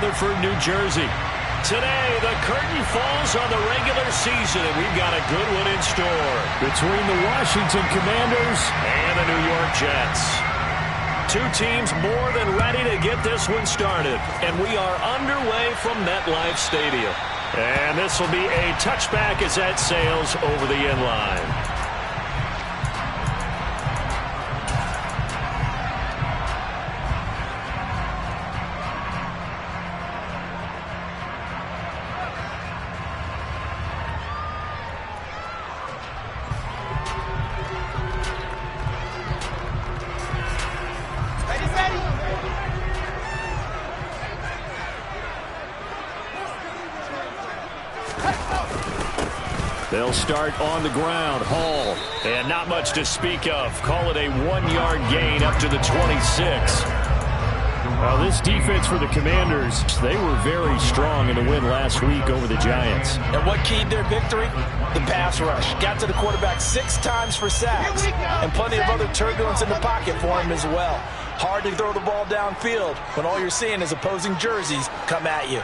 Rutherford, New Jersey. Today, the curtain falls on the regular season, and we've got a good one in store. Between the Washington Commanders and the New York Jets. Two teams more than ready to get this one started. And we are underway from MetLife Stadium. And this will be a touchback as that sails over the end line. They'll start on the ground. Hall. And not much to speak of. Call it a 1-yard gain up to the 26. Well, this defense for the Commanders, they were very strong in the win last week over the Giants. And what keyed their victory? The pass rush. Got to the quarterback 6 times for sacks. And plenty of other turbulence in the pocket for him as well. Hard to throw the ball downfield when all you're seeing is opposing jerseys come at you.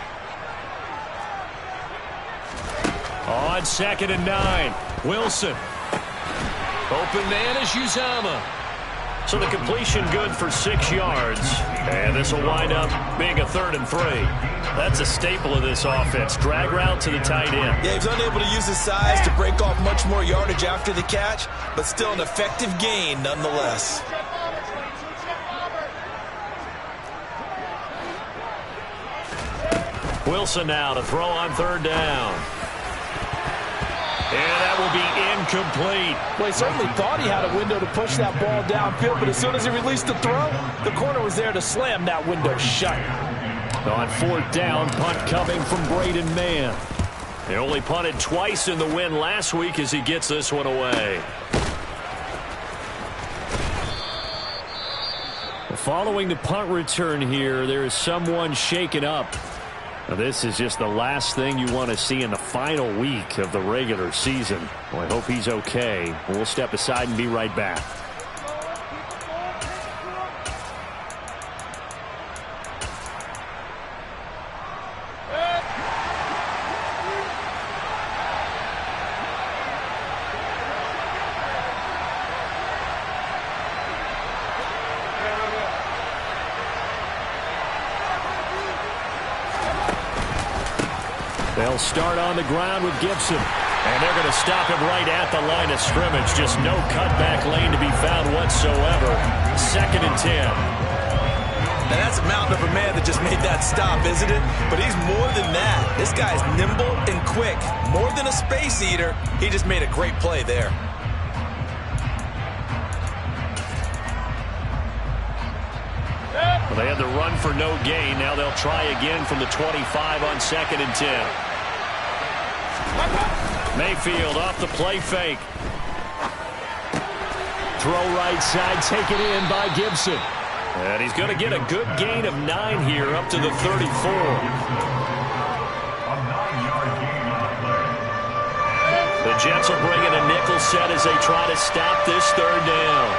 On 2nd and 9, Wilson. Open man is Uzomah. So the completion good for 6 yards. And this will wind up being a 3rd and 3. That's a staple of this offense. Drag route to the tight end. Yeah, he's unable to use his size to break off much more yardage after the catch, but still an effective gain nonetheless. Wilson now to throw on 3rd down. And that will be incomplete. Well, he certainly thought he had a window to push that ball downfield, but as soon as he released the throw, the corner was there to slam that window shut. On 4th down, punt coming from Braden Mann. They only punted twice in the win last week as he gets this one away. Following the punt return here, there is someone shaken up. Now, this is just the last thing you want to see in the final week of the regular season. Well, I hope he's okay. We'll step aside and be right back. They'll start on the ground with Gibson. And they're going to stop him right at the line of scrimmage. Just no cutback lane to be found whatsoever. 2nd and 10. Now that's a mountain of a man that just made that stop, isn't it? But he's more than that. This guy's nimble and quick. More than a space eater. He just made a great play there. Well, they had the run for no gain. Now they'll try again from the 25 on 2nd and 10. Mayfield off the play fake. Throw right side, taken in by Gibson. And he's going to get a good gain of 9 here up to the 34. The Jets will bring in a nickel set as they try to stop this 3rd down.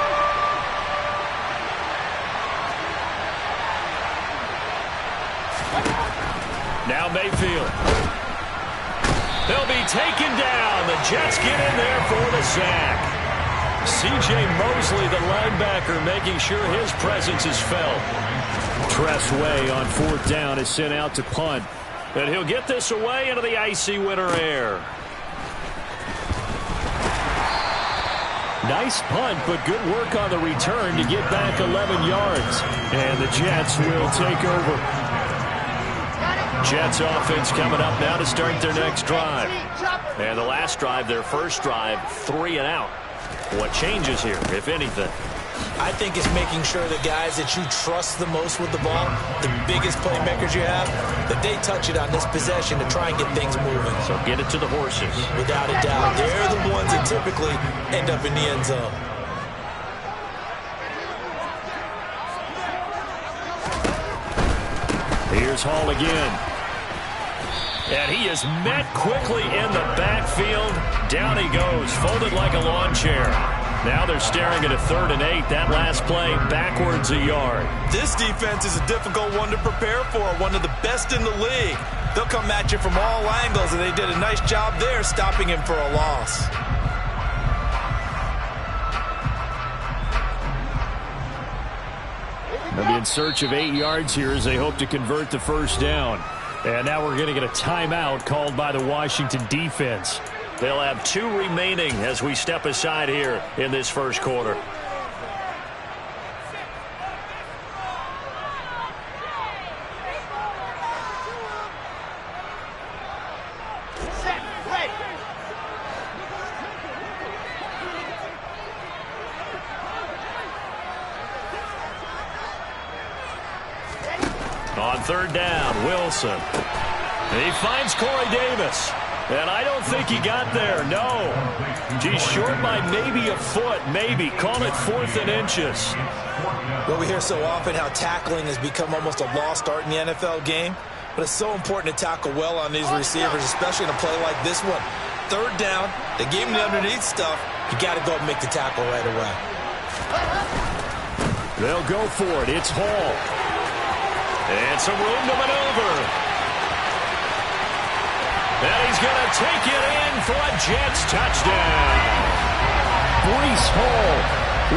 Now Mayfield. They'll be taken down. The Jets get in there for the sack. C.J. Mosley, the linebacker, making sure his presence is felt. Tress Way on 4th down is sent out to punt. And he'll get this away into the icy winter air. Nice punt, but good work on the return to get back 11 yards. And the Jets will take over. Jets offense coming up now to start their next drive. And the last drive, their first drive, 3 and out. What changes here, if anything? I think it's making sure the guys that you trust the most with the ball, the biggest playmakers you have, that they touch it on this possession to try and get things moving. So get it to the horses. Without a doubt. They're the ones that typically end up in the end zone. Here's Hall again. And he is met quickly in the backfield. Down he goes, folded like a lawn chair. Now they're staring at a 3rd and 8. That last play backwards a yard. This defense is a difficult one to prepare for, one of the best in the league. They'll come at you from all angles, and they did a nice job there stopping him for a loss. They'll be in search of 8 yards here as they hope to convert the first down. And now we're going to get a timeout called by the Washington defense. They'll have 2 remaining as we step aside here in this first quarter. On 3rd down, Wilson. He finds Corey Davis. And I don't think he got there, no. He's short by maybe a foot, maybe. Call it 4th and inches. Well, we hear so often how tackling has become almost a lost art in the NFL game. But it's so important to tackle well on these receivers, especially in a play like this one. 3rd down, they gave him the underneath stuff. You got to go and make the tackle right away. They'll go for it. It's Hall. And some room to maneuver. And he's going to take it in for a Jets touchdown. Breece Hall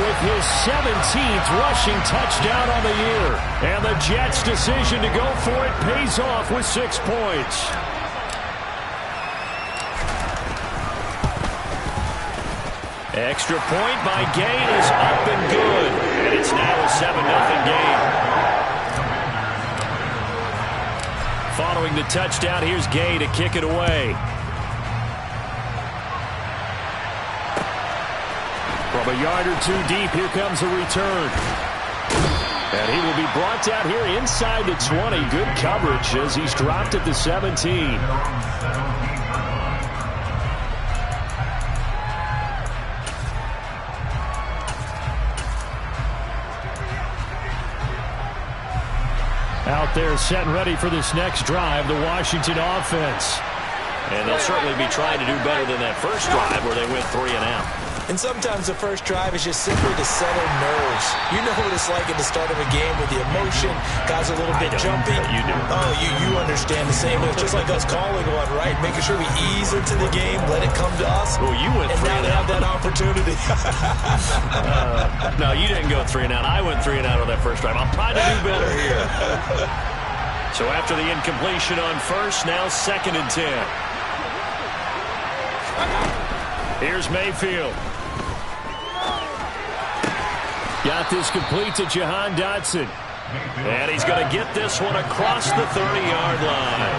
with his 17th rushing touchdown on the year. And the Jets' decision to go for it pays off with 6 points. Extra point by Gay is up and good. And it's now a 7-0 game. Following the touchdown, here's Gay to kick it away. From a yard or 2 deep, here comes a return. And he will be brought down here inside the 20. Good coverage as he's dropped at the 17. Out there set and ready for this next drive, the Washington offense. And they'll certainly be trying to do better than that first drive where they went 3 and out. And sometimes the first drive is just simply to settle nerves. You know what it's like at the start of a game with the emotion. Guys are a little bit jumpy. You do. Oh, you understand the same. It's just like us calling one, right? Making sure we ease into the game, let it come to us. Well, you went 3 and now out. they have that opportunity. No, you didn't go 3 and out. I went 3 and out on that first drive. I'll try to do better here. So after the incompletion on first, now 2nd and 10. Here's Mayfield. Got this complete to Jahan Dotson. And he's going to get this one across the 30-yard line.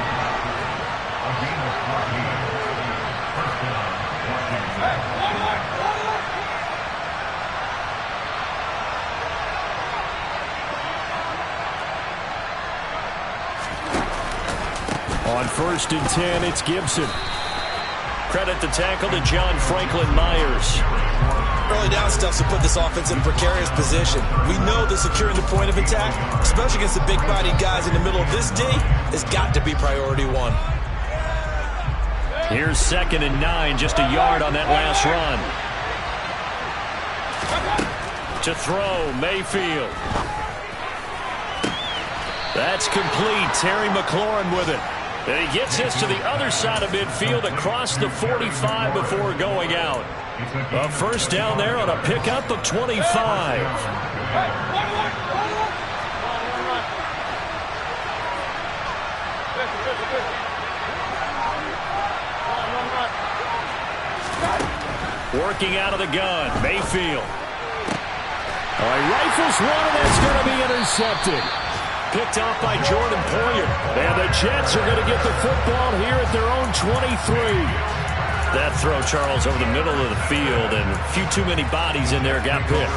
On 1st and 10, it's Gibson. Credit the tackle to John Franklin Myers. Early down stuff to put this offense in a precarious position. We know that securing the point of attack, especially against the big-bodied guys in the middle of this D, has got to be priority 1. Here's 2nd and 9, just a yard on that last run. To throw, Mayfield. That's complete. Terry McLaurin with it. And he gets this to the other side of midfield across the 45 before going out. A first down there on a pickup of 25. Working out of the gun, Mayfield. All right, rifles one, and that's going to be intercepted. Picked off by Jordan Poyer. And the Jets are going to get the football here at their own 23. That throw, Charles, over the middle of the field, and a few too many bodies in there got picked.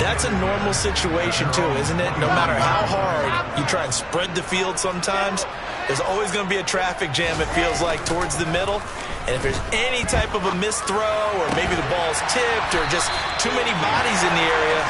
That's a normal situation, too, isn't it? No matter how hard you try and spread the field sometimes, there's always going to be a traffic jam, it feels like, towards the middle. And if there's any type of a missed throw, or maybe the ball's tipped, or just too many bodies in the area,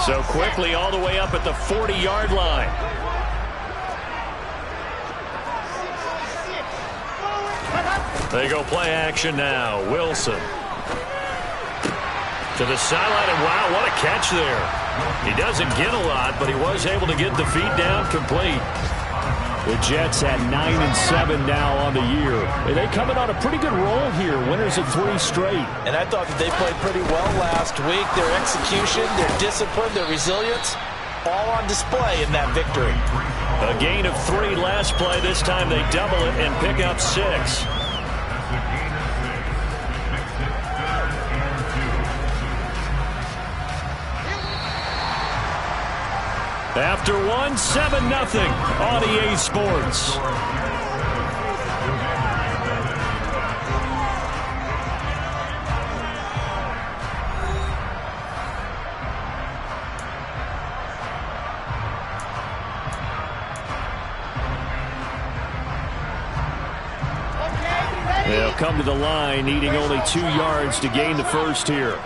So quickly all the way up at the 40-yard line. They go play action now. Wilson to the sideline, and wow, what a catch there. He doesn't get a lot, but he was able to get the feet down complete. The Jets at 9-7 now on the year. And they coming on a pretty good roll here. Winners of 3 straight. And I thought that they played pretty well last week. Their execution, their discipline, their resilience, all on display in that victory. A gain of 3 last play. This time they double it and pick up 6. After 1, 7-0 on EA Sports. They'll come to the line, needing only 2 yards to gain the first here.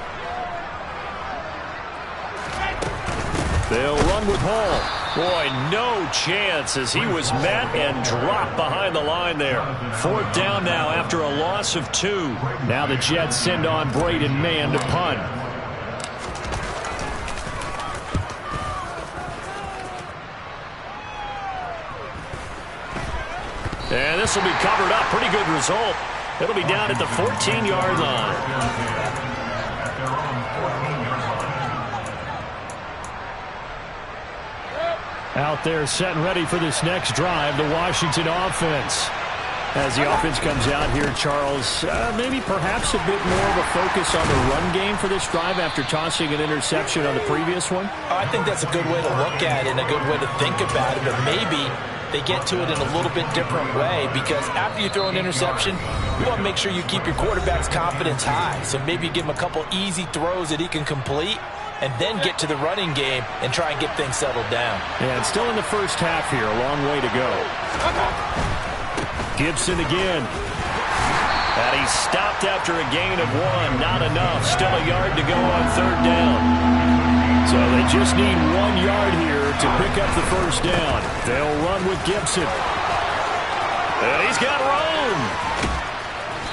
They'll run with Hall. Boy, no chance as he was met and dropped behind the line there. 4th down now after a loss of 2. Now the Jets send on Braden Mann to punt. And this will be covered up. Pretty good result. It'll be down at the 14-yard line. Out there set and ready for this next drive, the Washington offense. As the offense comes out here, Charles, maybe perhaps a bit more of a focus on the run game for this drive after tossing an interception on the previous one? I think that's a good way to look at it and a good way to think about it, but maybe they get to it in a little bit different way, because after you throw an interception, you want to make sure you keep your quarterback's confidence high. So maybe give him a couple easy throws that he can complete, and then get to the running game and try and get things settled down. Yeah, it's still in the first half here. A long way to go. Gibson again. And he's stopped after a gain of 1. Not enough. Still a yard to go on 3rd down. So they just need 1 yard here to pick up the first down. They'll run with Gibson. And he's got room.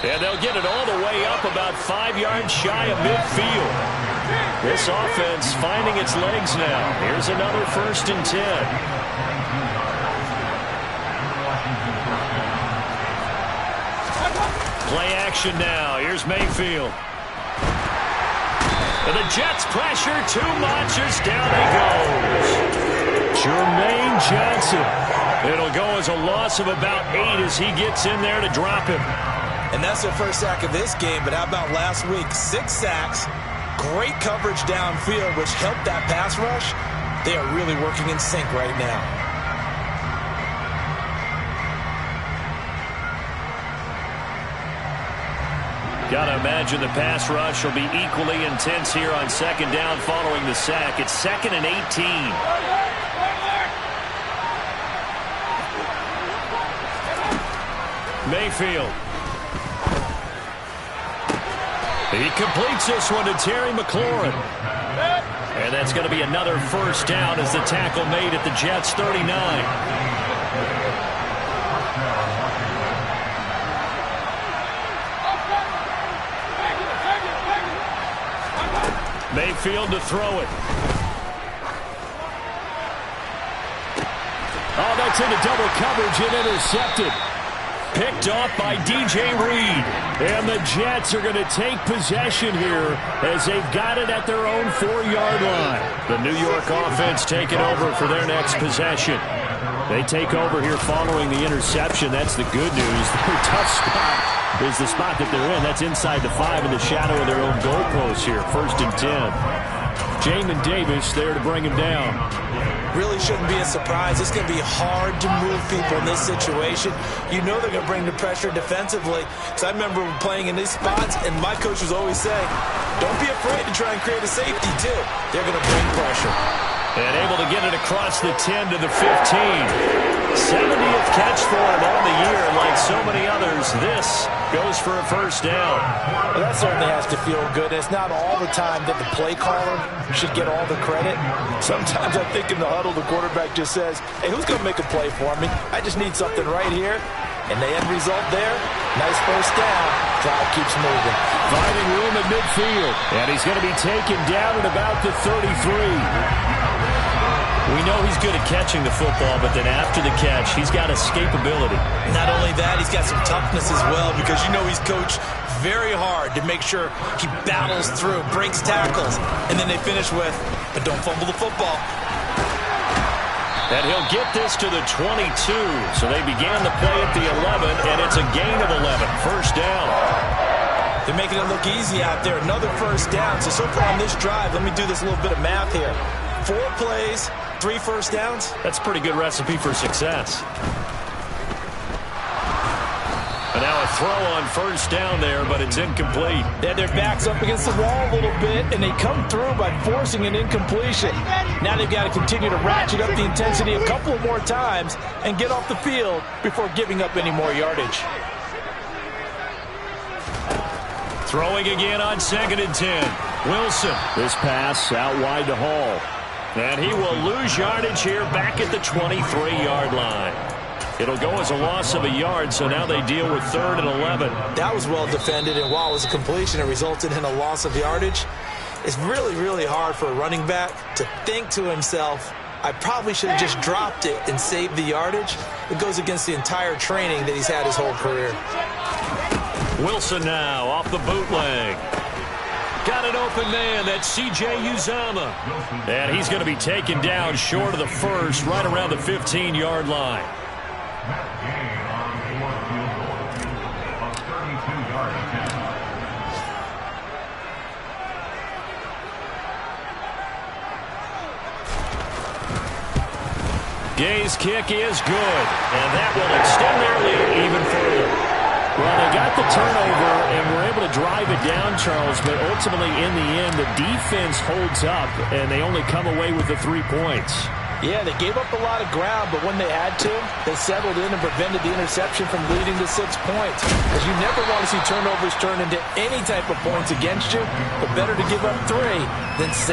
And they'll get it all the way up about 5 yards shy of midfield. This offense finding its legs now. Here's another 1st and 10. Play action now. Here's Mayfield. And the Jets pressure too much as down he goes. Jermaine Johnson. It'll go as a loss of about 8 as he gets in there to drop him. And that's their first sack of this game, but how about last week? 6 sacks. Great coverage downfield, which helped that pass rush. They are really working in sync right now. Gotta imagine the pass rush will be equally intense here on 2nd down following the sack. It's 2nd and 18. Mayfield. He completes this one to Terry McLaurin. And that's going to be another 1st down as the tackle made at the Jets' 39. Mayfield to throw it. Oh, that's into double coverage and intercepted. Picked off by DJ Reed. And the Jets are going to take possession here as they've got it at their own 4-yard line. The New York offense taking over for their next possession. They take over here following the interception. That's the good news. Their tough spot is the spot that they're in. That's inside the 5 in the shadow of their own goalpost here. 1st and 10. Jamin Davis there to bring him down. Really shouldn't be a surprise. It's going to be hard to move people in this situation. You know they're going to bring the pressure defensively. Because I remember playing in these spots, and my coach was always saying, don't be afraid to try and create a safety, too. They're going to bring pressure. And able to get it across the 10 to the 15. 70th catch for him on the year. Like so many others, this goes for a first down. Well, that certainly has to feel good. It's not all the time that the play caller should get all the credit. Sometimes I think in the huddle, the quarterback just says, hey, who's going to make a play for me? I just need something right here. And the end result there, nice first down. Drive keeps moving. Finding room at midfield. And he's going to be taken down at about the 33. We know he's good at catching the football, but then after the catch, he's got escapability. Not only that, he's got some toughness as well, because you know he's coached very hard to make sure he battles through, breaks tackles, and then they finish with, but don't fumble the football. And he'll get this to the 22. So they began the play at the 11, and it's a gain of 11. First down. They're making it look easy out there. Another first down. So far on this drive, let me do this little bit of math here. 4 plays, 3 first downs. That's a pretty good recipe for success. And now a throw on first down there, but it's incomplete. Yeah, their back's up against the wall a little bit, and they come through by forcing an incompletion. Now they've got to continue to ratchet up the intensity a couple of more times and get off the field before giving up any more yardage. Throwing again on 2nd and 10. Wilson. This pass out wide to Hall. And he will lose yardage here back at the 23-yard line. It'll go as a loss of a yard, so now they deal with 3rd and 11. That was well defended, and while it was a completion, it resulted in a loss of yardage. It's really, really hard for a running back to think to himself, I probably should have just dropped it and saved the yardage. It goes against the entire training that he's had his whole career. Wilson now off the bootleg. Got an open man. That's C.J. Uzomah. And he's going to be taken down short of the first, right around the 15-yard line. Gay's kick is good, and that will extend their lead even further. Well, they got the turnover and were able to drive it down, Charles, but ultimately in the end, the defense holds up, and they only come away with the 3 points. Yeah, they gave up a lot of ground, but when they had to, they settled in and prevented the interception from leading to 6 points. Because you never want to see turnovers turn into any type of points against you, but better to give up 3 than 6.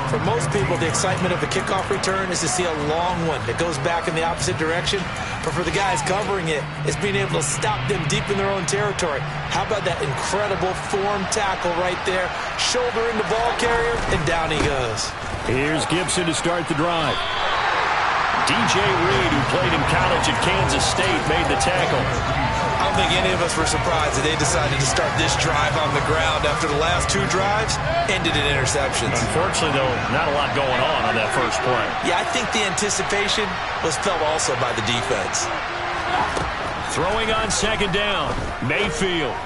For most people, the excitement of a kickoff return is to see a long one that goes back in the opposite direction. But for the guys covering it, it's being able to stop them deep in their own territory. How about that incredible form tackle right there? Shoulder in the ball carrier, and down he goes. Here's Gibson to start the drive. DJ Reed, who played in college at Kansas State, made the tackle. I don't think any of us were surprised that they decided to start this drive on the ground after the last 2 drives ended in interceptions. Unfortunately, though, not a lot going on that first play. Yeah, I think the anticipation was felt also by the defense. Throwing on 2nd down, Mayfield.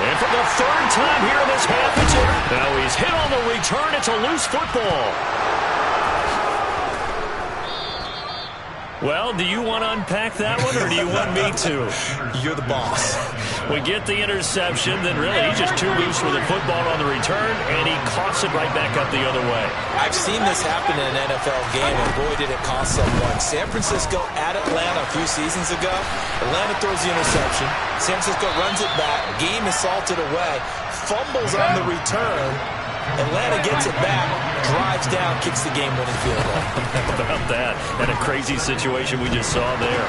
And for the 3rd time here in this half, it's in. Now he's hit on the return. It's a loose football. Well, do you want to unpack that one, or do you want me to? You're the boss. We get the interception, then really he's just too loose with the football on the return, and he coughs it right back up the other way. I've seen this happen in an NFL game, and boy, did it cost someone. San Francisco at Atlanta a few seasons ago. Atlanta throws the interception. San Francisco runs it back. Game is salted away. Fumbles on the return. Atlanta gets it back, drives down, kicks the game-winning field goal. How about that? And a crazy situation we just saw there.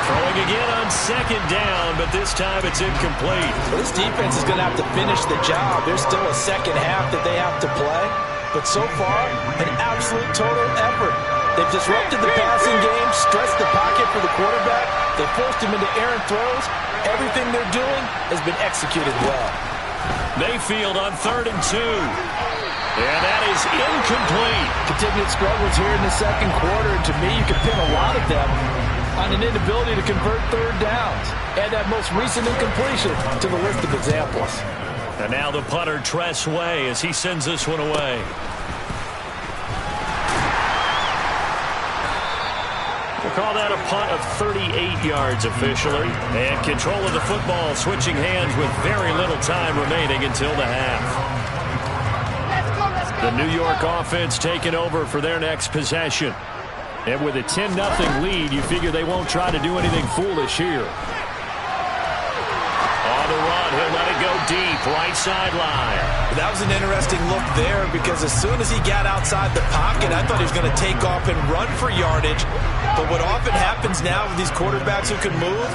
Throwing again on 2nd down, but this time it's incomplete. Well, this defense is going to have to finish the job. There's still a second half that they have to play. But so far, an absolute total effort. They've disrupted the passing game, stressed the pocket for the quarterback. They forced him into errant throws. Everything they're doing has been executed well. Mayfield on 3rd and 2. And that is incomplete. Continued struggles here in the second quarter. And to me, you can pin a lot of them on an inability to convert 3rd downs. Add that most recent incompletion to the list of examples. And now the punter, Tress Way, as he sends this one away. We'll call that a punt of 38 yards officially. And control of the football switching hands with very little time remaining until the half. The New York offense taking over for their next possession. And with a 10-0 lead, you figure they won't try to do anything foolish here. deep, right sideline. That was an interesting look there because as soon as he got outside the pocket, I thought he was going to take off and run for yardage. But what often happens now with these quarterbacks who can move,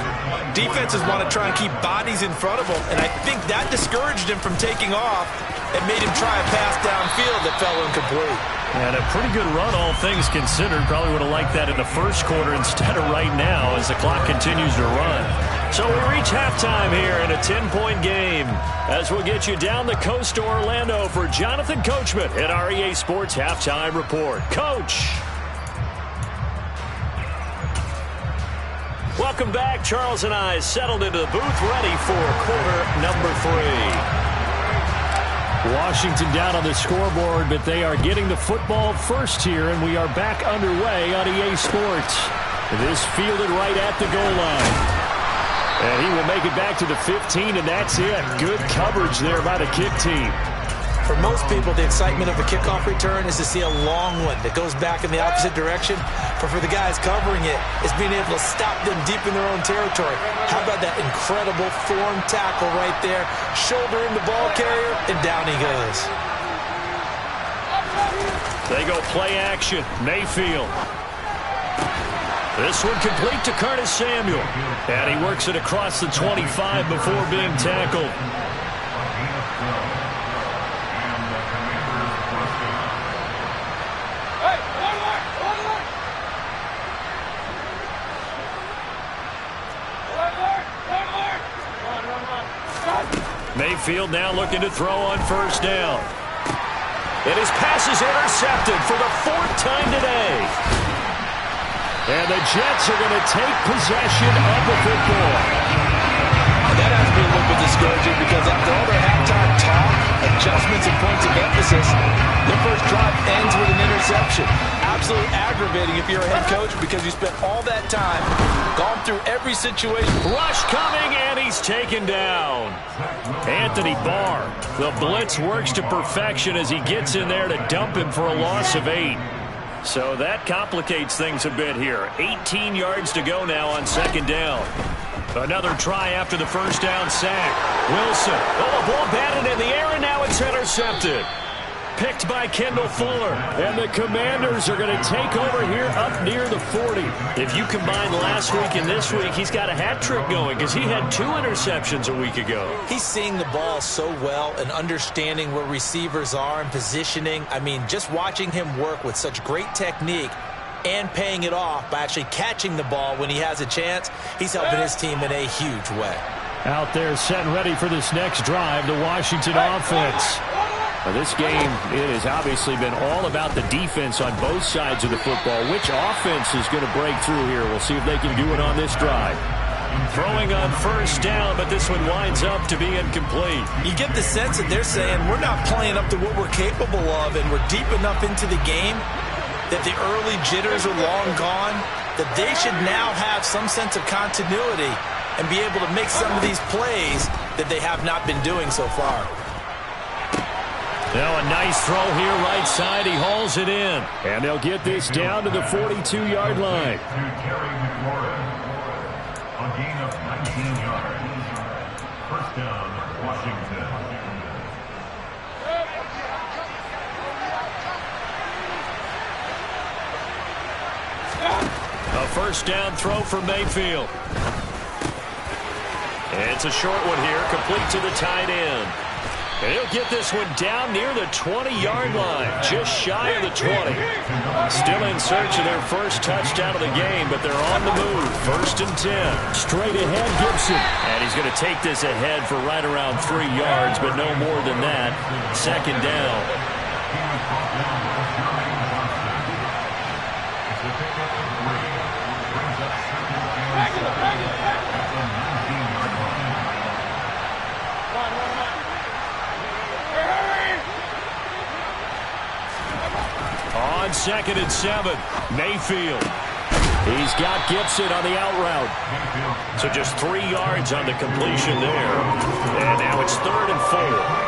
defenses want to try and keep bodies in front of them, and I think that discouraged him from taking off and made him try a pass downfield that fell incomplete. And a pretty good run, all things considered. Probably would have liked that in the first quarter instead of right now as the clock continues to run. So we reach halftime here in a 10-point game as we'll get you down the coast to Orlando for Jonathan Coachman at our EA Sports Halftime Report. Coach! Welcome back. Charles and I settled into the booth ready for quarter number 3. Washington down on the scoreboard, but they are getting the football first here, and we are back underway on EA Sports. This fielded right at the goal line. And he will make it back to the 15, and that's it. Good coverage there by the kick team. For most people, the excitement of a kickoff return is to see a long one that goes back in the opposite direction. But for the guys covering it, it's being able to stop them deep in their own territory. How about that incredible form tackle right there? Shoulder in the ball carrier, and down he goes. They go play action. Mayfield. This one complete to Curtis Samuel. And he works it across the 25 before being tackled. Mayfield now looking to throw on first down. And his pass is intercepted for the 4th time today. And the Jets are going to take possession of the football. That has to be a little bit discouraging because after all their halftime talk, adjustments, and points of emphasis, their first drive ends with an interception. Absolutely aggravating if you're a head coach because you spent all that time, gone through every situation. Rush coming, and he's taken down. Anthony Barr. The blitz works to perfection as he gets in there to dump him for a loss of 8. So that complicates things a bit here. 18 yards to go now on second down. Another try after the first down sack. Wilson. Oh, a ball batted in the air, and now it's intercepted. Picked by Kendall Fuller. And the Commanders are going to take over here up near the 40. If you combine last week and this week, he's got a hat trick going because he had 2 interceptions a week ago. He's seeing the ball so well and understanding where receivers are and positioning. I mean, just watching him work with such great technique and paying it off by actually catching the ball when he has a chance, he's helping his team in a huge way. Out there set and ready for this next drive, the Washington offense. Now, this game, it has obviously been all about the defense on both sides of the football. Which offense is going to break through here? We'll see if they can do it on this drive. Throwing on first down, but this one winds up to be incomplete. You get the sense that they're saying we're not playing up to what we're capable of, and we're deep enough into the game that the early jitters are long gone, that they should now have some sense of continuity and be able to make some of these plays that they have not been doing so far. Now a nice throw here right side. He hauls it in. And they'll get this down to the 42-yard line. A gain of 19 yards. First down, Washington. A first down throw for Mayfield. And it's a short one here, complete to the tight end. And he'll get this one down near the 20-yard line, just shy of the 20. Still in search of their first touchdown of the game, but they're on the move. First and 10. Straight ahead, Gibson. And he's going to take this ahead for right around 3 yards, but no more than that. Second down. On second and 7, Mayfield. He's got Gibson on the out route. So just 3 yards on the completion there. And now it's 3rd and 4.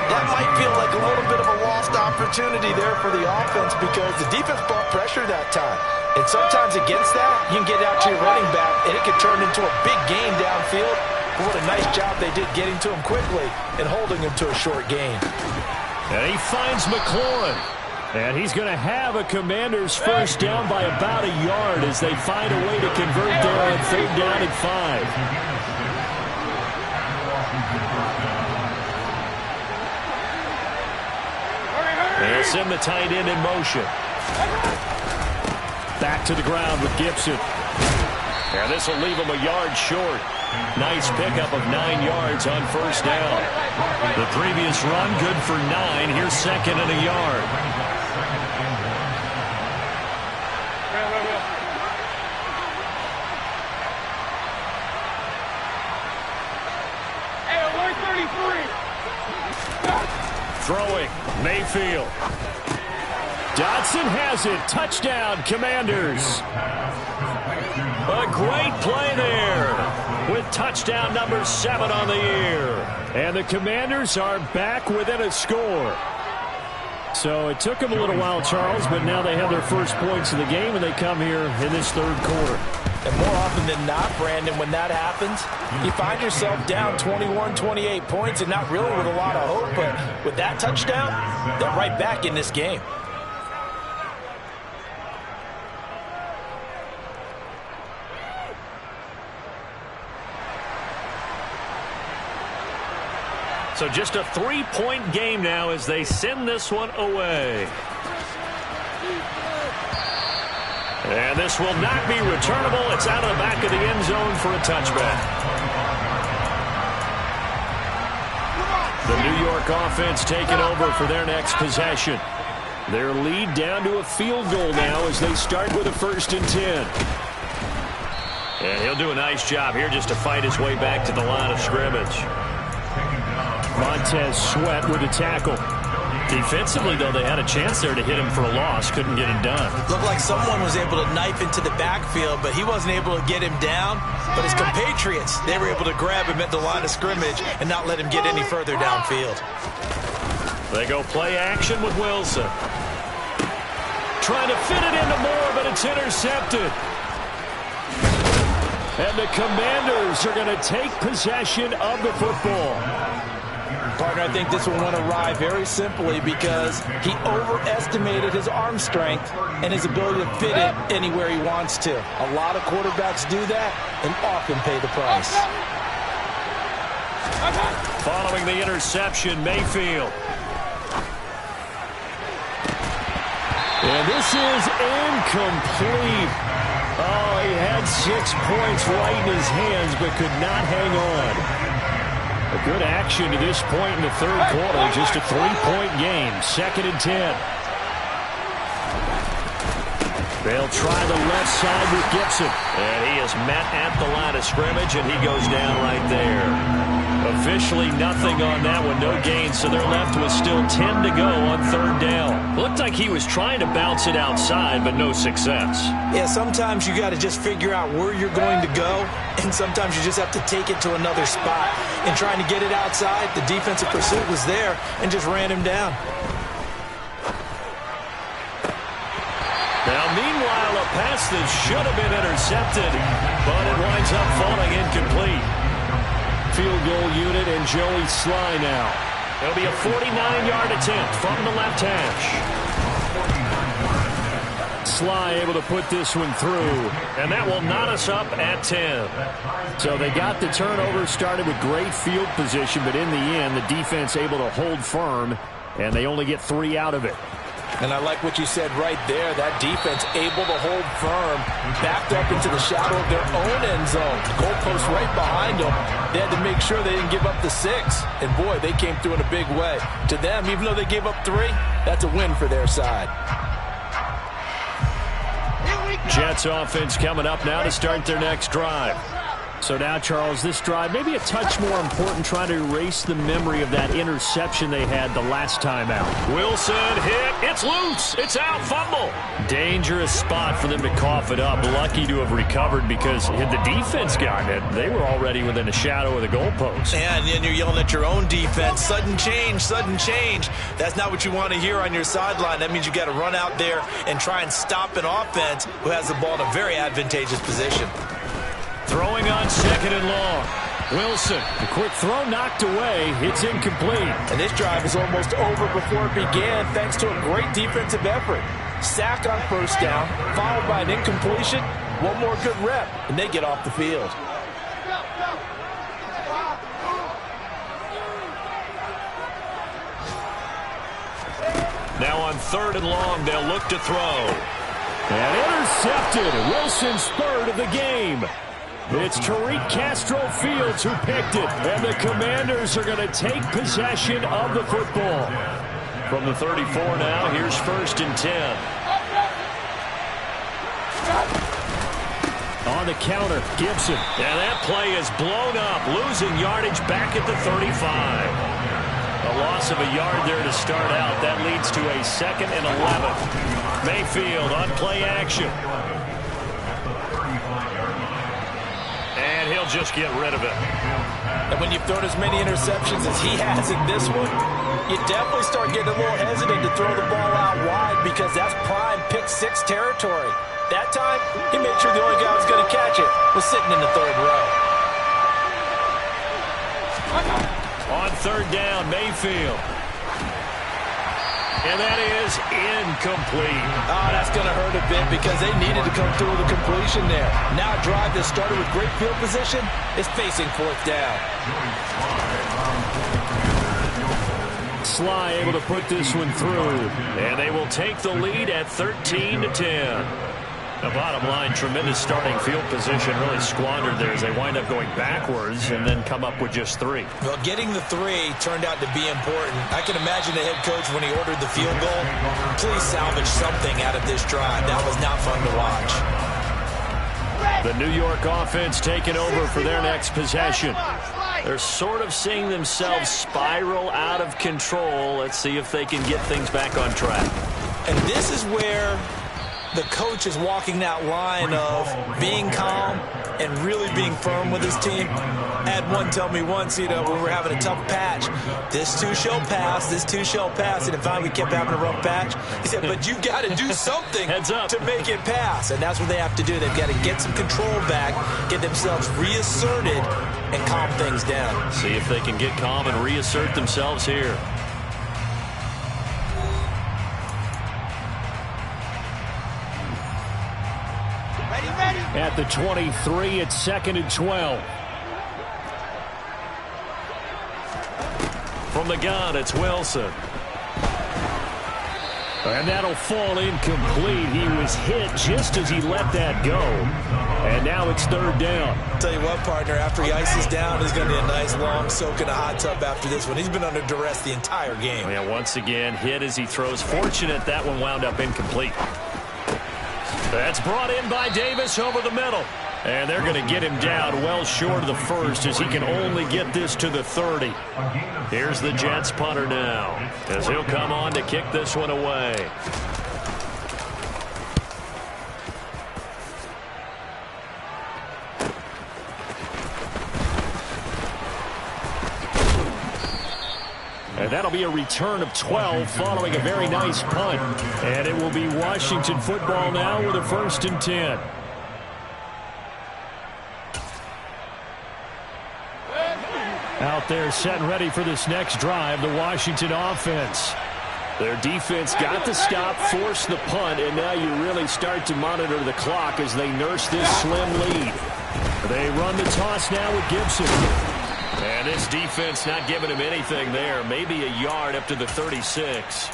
That might feel like a little bit of a lost opportunity there for the offense because the defense brought pressure that time. And sometimes against that, you can get out to your running back, and it could turn into a big gain downfield. But what a nice job they did getting to him quickly and holding him to a short gain. And he finds McLaurin. And he's going to have a Commanders first down by about a yard as they find a way to convert there on 3rd down and 5. They'll send the tight end in motion. Back to the ground with Gibson. And this will leave him a yard short. Nice pickup of 9 yards on first down. The previous run good for 9. Here's 2nd and a yard. Throwing, Mayfield. Dotson has it. Touchdown, Commanders. A great play there with touchdown number 7 on the year. And the Commanders are back within a score. So it took them a little while, Charles, but now they have their first points of the game, and they come here in this 3rd quarter. And more often than not, Brandon, when that happens, you find yourself down 21, 28 points and not really with a lot of hope. But with that touchdown, they're right back in this game. So just a 3-point game now as they send this one away. And this will not be returnable. It's out of the back of the end zone for a touchback. The New York offense taking over for their next possession. Their lead down to a field goal now as they start with a 1st and 10. And he'll do a nice job here just to fight his way back to the line of scrimmage. Montez Sweat with a tackle. Defensively, though, they had a chance there to hit him for a loss. Couldn't get it done. Looked like someone was able to knife into the backfield, but he wasn't able to get him down. But his compatriots, they were able to grab him at the line of scrimmage and not let him get any further downfield. They go play action with Wilson. Trying to fit it into Moore, but it's intercepted. And the Commanders are going to take possession of the football. Partner, I think this one went awry very simply because he overestimated his arm strength and his ability to fit it anywhere he wants to. A lot of quarterbacks do that and often pay the price. Following the interception, Mayfield. And this is incomplete. Oh, he had 6 points right in his hands but could not hang on. A good action to this point in the 3rd quarter. Just a 3-point game. 2nd and 10. They'll try the left side with Gibson. And he is met at the line of scrimmage, and he goes down right there. Officially nothing on that one. No gain, so they're left with still 10 to go on 3rd down. Looked like he was trying to bounce it outside, but no success. Yeah, sometimes you got to just figure out where you're going to go, and sometimes you just have to take it to another spot. And trying to get it outside, the defensive pursuit was there and just ran him down. Now, meanwhile, a pass that should have been intercepted, but it winds up falling incomplete. Field goal unit and Joey Sly now. It'll be a 49-yard attempt from the left hash. Sly able to put this one through, and that will knot us up at 10. So they got the turnover, started with great field position, but in the end, the defense able to hold firm, and they only get 3 out of it. And I like what you said right there. That defense able to hold firm, backed up into the shadow of their own end zone. Goalpost right behind them. They had to make sure they didn't give up the 6. And, boy, they came through in a big way. To them, even though they gave up 3, that's a win for their side. Jets offense coming up now to start their next drive. So now, Charles, this drive maybe a touch more important, trying to erase the memory of that interception they had the last time out. Wilson hit. It's loose. It's out. Fumble. Dangerous spot for them to cough it up. Lucky to have recovered because had the defense gotten it, they were already within a shadow of the goalpost. And then you're yelling at your own defense. Sudden change, sudden change. That's not what you want to hear on your sideline. That means you got to run out there and try and stop an offense who has the ball in a very advantageous position. Throwing on 2nd and long. Wilson, the quick throw knocked away. It's incomplete. And this drive is almost over before it began thanks to a great defensive effort. Sack on first down, followed by an incompletion. One more good rep, and they get off the field. Now on 3rd and long, they'll look to throw. And intercepted. Wilson's third of the game. It's Tariq Castro-Fields who picked it. And the Commanders are going to take possession of the football. From the 34 now, here's 1st and 10. On the counter, Gibson. And that play is blown up, losing yardage back at the 35. A loss of a yard there to start out. That leads to a 2nd and 11. Mayfield on play action. And he'll just get rid of it. And when you've thrown as many interceptions as he has in this one, you definitely start getting a little hesitant to throw the ball out wide because that's prime pick-6 territory. That time, he made sure the only guy who was going to catch it was sitting in the 3rd row. On 3rd down, Mayfield. And that is incomplete. Oh, that's going to hurt a bit because they needed to come through with a completion there. Now a drive that started with great field position is facing 4th down. Sly able to put this one through. And they will take the lead at 13-10. The bottom line, tremendous starting field position, really squandered there as they wind up going backwards and then come up with just 3. Well, getting the 3 turned out to be important. I can imagine the head coach when he ordered the field goal. Please salvage something out of this drive. That was not fun to watch. The New York offense taking over for their next possession. They're sort of seeing themselves spiral out of control. Let's see if they can get things back on track. And this is where the coach is walking that line of being calm and really being firm with his team. I had one tell me once, when we were having a tough patch, this too shall pass, this too shall pass, and finally we kept having a rough patch. He said, but you've got to do something to make it pass, and that's what they have to do. They've got to get some control back, get themselves reasserted, and calm things down. See if they can get calm and reassert themselves here. At the 23, it's 2nd and 12. From the gun, it's Wilson. And that'll fall incomplete. He was hit just as he let that go. And now it's 3rd down. I'll tell you what, partner, after he ices down, he's going to be a nice long soak in a hot tub after this one. He's been under duress the entire game. Yeah, once again, hit as he throws. Fortunate that one wound up incomplete. That's brought in by Davis over the middle. And they're going to get him down well short of the 1st as he can only get this to the 30. Here's the Jets punter now as he'll come on to kick this one away. And that'll be a return of 12 following a very nice punt. And it will be Washington football now with a 1st and 10. Out there set and ready for this next drive, the Washington offense. Their defense got the stop, forced the punt, and now you really start to monitor the clock as they nurse this slim lead. They run the toss now with Gibson. And this defense not giving him anything there. Maybe a yard up to the 36.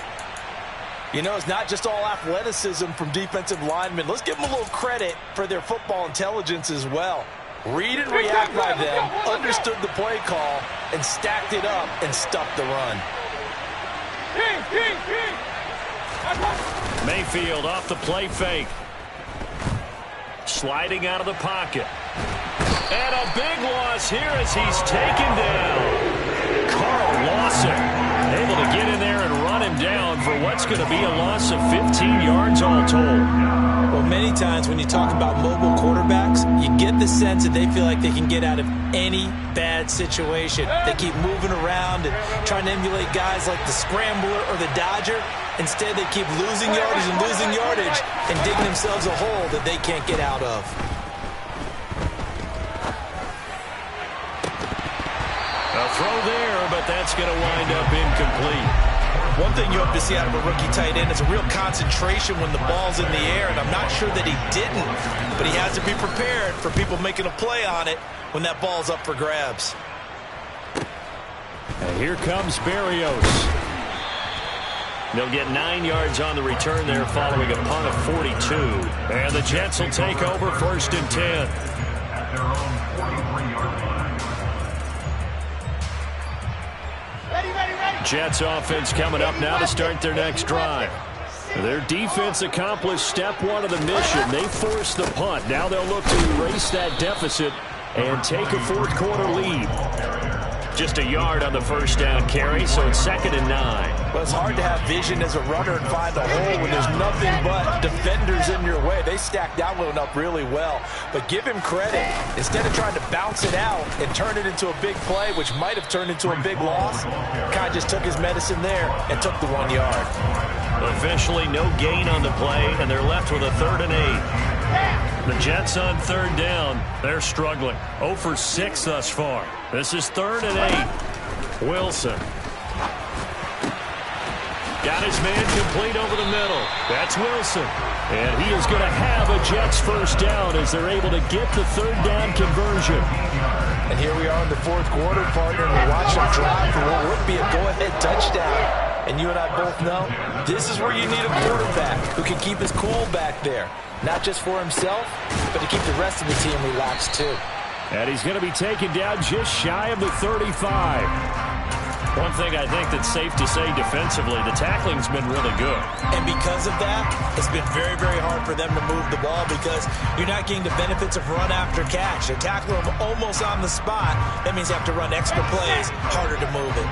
You know, it's not just all athleticism from defensive linemen. Let's give them a little credit for their football intelligence as well. Read and react by them, understood the play call, and stacked it up and stuffed the run. Mayfield off the play fake. Sliding out of the pocket. And a big loss here as he's taken down. Carl Lawson able to get in there and run him down for what's going to be a loss of 15 yards all told. Well, many times when you talk about mobile quarterbacks, you get the sense that they feel like they can get out of any bad situation. They keep moving around and trying to emulate guys like the Scrambler or the Dodger. Instead, they keep losing yardage and digging themselves a hole that they can't get out of. throw there, but that's going to wind up incomplete. One thing you hope to see out of a rookie tight end is a real concentration when the ball's in the air, and I'm not sure that he didn't, but he has to be prepared for people making a play on it when that ball's up for grabs. And here comes Berrios. They'll get 9 yards on the return there following a punt of 42. And the Jets will take over 1st and 10. At their own 43-yard line. Jets offense coming up now to start their next drive. Their defense accomplished step one of the mission. They forced the punt. Now they'll look to erase that deficit and take a fourth-quarter lead. Just a yard on the first down carry, so it's 2nd and 9. Well, it's hard to have vision as a runner and find a hole when there's nothing but defenders in your way. They stacked that one up really well. But give him credit. Instead of trying to bounce it out and turn it into a big play, which might have turned into a big loss, kind of just took his medicine there and took the 1 yard. Officially no gain on the play, and they're left with a 3rd and 8. The Jets on 3rd down. They're struggling. 0 for 6 thus far. This is 3rd and 8. Wilson. Got his man complete over the middle. That's Wilson. And he is going to have a Jets first down as they're able to get the 3rd down conversion. And here we are in the 4th quarter, partner, and we watch them drive for what would be a go-ahead touchdown. And you and I both know this is where you need a quarterback who can keep his cool back there. Not just for himself, but to keep the rest of the team relaxed too. And he's going to be taken down just shy of the 35. One thing I think that's safe to say defensively, the tackling's been really good. And because of that, it's been very, very hard for them to move the ball because you're not getting the benefits of run after catch. They tackle them almost on the spot. That means they have to run extra plays, harder to move it.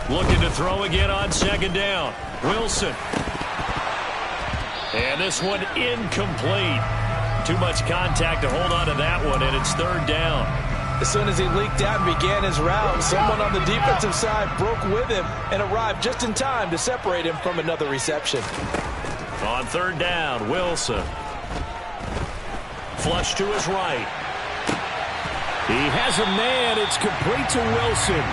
Looking to throw again on 2nd down. Wilson. And this one incomplete. Too much contact to hold on to that one, and it's 3rd down. As soon as he leaked out and began his route, someone on the defensive side broke with him and arrived just in time to separate him from another reception. On 3rd down, Wilson. Flush to his right. He has a man. It's complete to Wilson.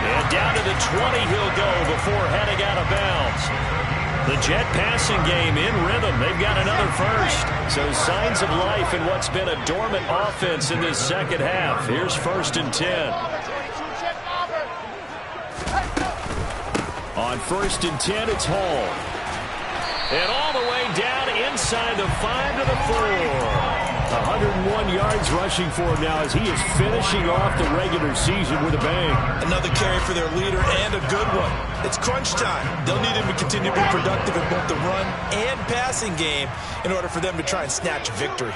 And down to the 20 he'll go before heading out of bounds. The Jet passing game in rhythm. They've got another first. So signs of life in what's been a dormant offense in this second half. Here's 1st and 10. On 1st and 10, it's Hall. And all the way down inside the 5 to the 4. 101 yards rushing for him now as he is finishing off the regular season with a bang. Another carry for their leader and a good one. It's crunch time. They'll need him to continue to be productive in both the run and passing game in order for them to try and snatch a victory.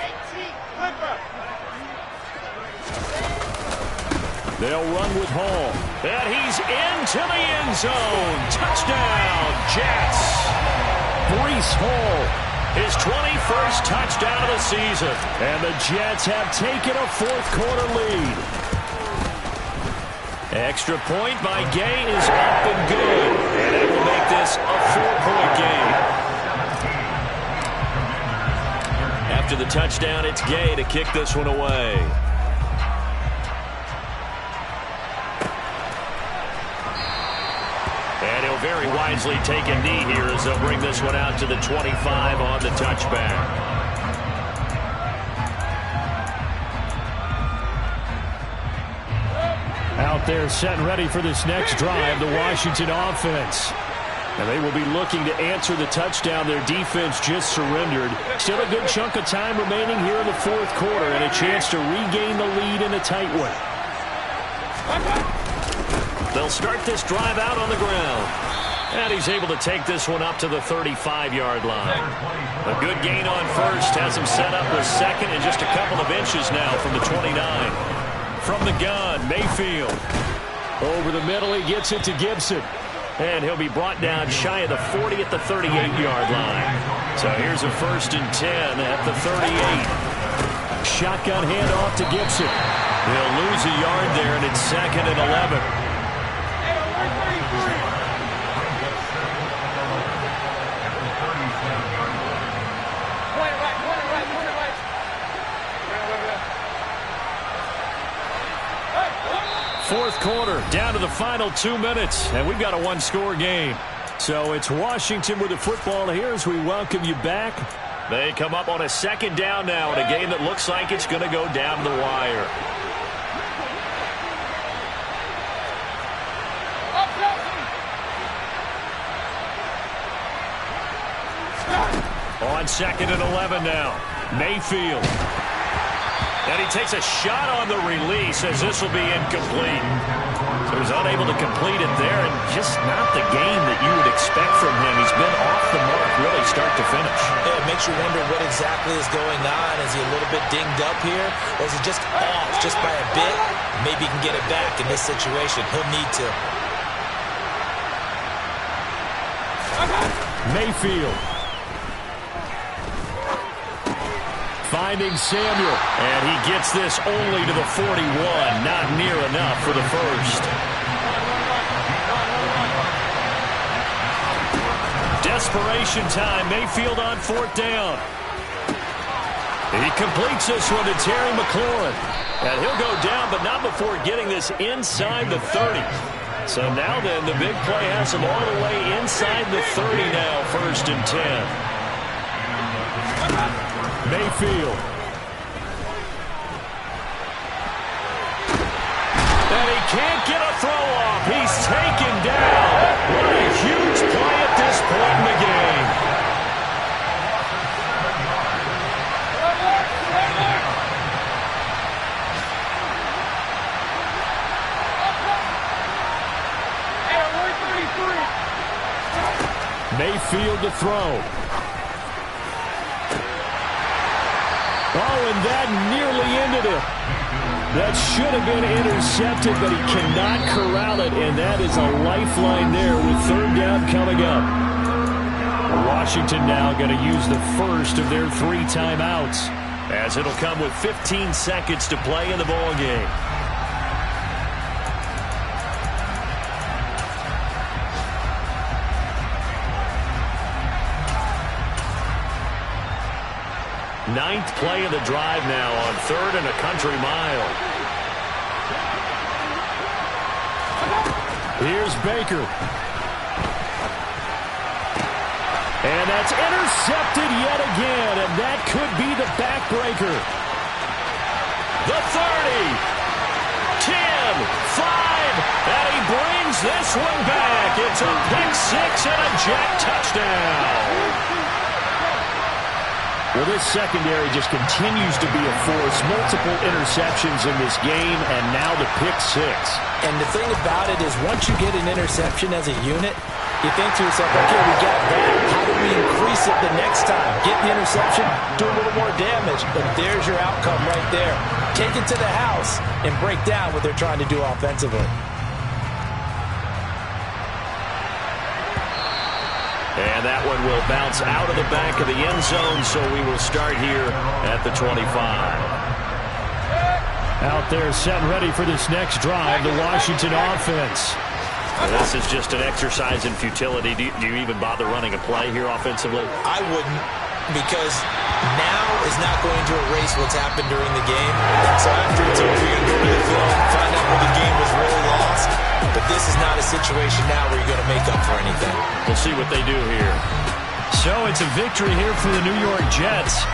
They'll run with Hall. And he's into the end zone. Touchdown, Jets. Breece Hall. His 21st touchdown of the season. And the Jets have taken a fourth-quarter lead. Extra point by Gay is up and good. And that will make this a 4-point game. After the touchdown, it's Gay to kick this one away. And he'll very wisely take a knee here as they'll bring this one out to the 25 on the touchback. Out there set and ready for this next drive, the Washington offense. And they will be looking to answer the touchdown their defense just surrendered. Still a good chunk of time remaining here in the fourth quarter and a chance to regain the lead in a tight one. They'll start this drive out on the ground. And he's able to take this one up to the 35-yard line. A good gain on first has him set up with second and just a couple of inches now from the 29. From the gun, Mayfield. Over the middle, he gets it to Gibson. And he'll be brought down shy of the 40 at the 38-yard line. So here's a 1st and 10 at the 38. Shotgun handoff to Gibson. He'll lose a yard there, and it's 2nd and 11. Fourth quarter, down to the final 2 minutes, and we've got a one-score game. So it's Washington with the football here as we welcome you back. They come up on a second down now in a game that looks like it's going to go down the wire. On 2nd and 11 now. Mayfield. And he takes a shot on the release as this will be incomplete. So he's unable to complete it there, and just not the game that you would expect from him. He's been off the mark really start to finish. Yeah, it makes you wonder what exactly is going on. Is he a little bit dinged up here? Or is he just off just by a bit? Maybe he can get it back in this situation. He'll need to. Mayfield. Finding Samuel, and he gets this only to the 41. Not near enough for the first. Desperation time. Mayfield on 4th down. He completes this one to Terry McLaurin. And he'll go down, but not before getting this inside the 30. So now then, the big play has him all the way inside the 30 now, 1st and 10. Mayfield. And he can't get a throw off. He's taken down. What a huge play at this point in the game. Mayfield to throw. Oh, and that nearly ended it. That should have been intercepted, but he cannot corral it, and that is a lifeline there with 3rd down coming up. Washington now going to use the first of their 3 timeouts, as it'll come with 15 seconds to play in the ball game. Ninth play of the drive now on 3rd and a country mile. Here's Baker. And that's intercepted yet again, and that could be the backbreaker. The 30, 10, 5, and he brings this one back. It's a pick 6 and a Jet touchdown. Well, this secondary just continues to be a force. Multiple interceptions in this game, and now the pick 6. And the thing about it is once you get an interception as a unit, you think to yourself, okay, we got that. How do we increase it the next time? Get the interception, do a little more damage, but there's your outcome right there. Take it to the house and break down what they're trying to do offensively. And that one will bounce out of the back of the end zone, so we will start here at the 25. Out there set and ready for this next drive, the Washington offense. Well, this is just an exercise in futility. Do you even bother running a play here offensively? I wouldn't, because now is not going to erase what's happened during the game. So after it's over, you're going to go to the film, find out where the game was really lost. But this is not a situation now where you're going to make up for anything. We'll see what they do here. So it's a victory here for the New York Jets.